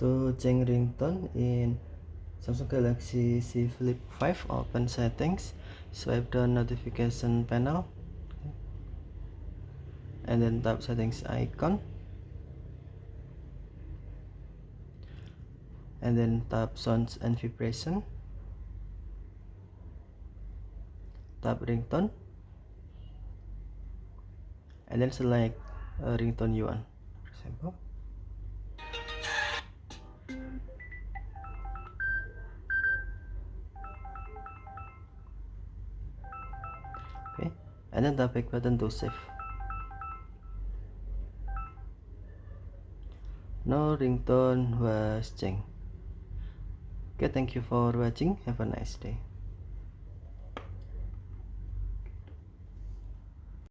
To change ringtone in Samsung Galaxy Z Flip 5, open settings, swipe down notification panel, and then tap settings icon, and then tap sounds and vibration, tap ringtone, and then select a ringtone you want. For example, okay, and then tap back button to save. No ringtone was changed. Okay, thank you for watching. Have a nice day.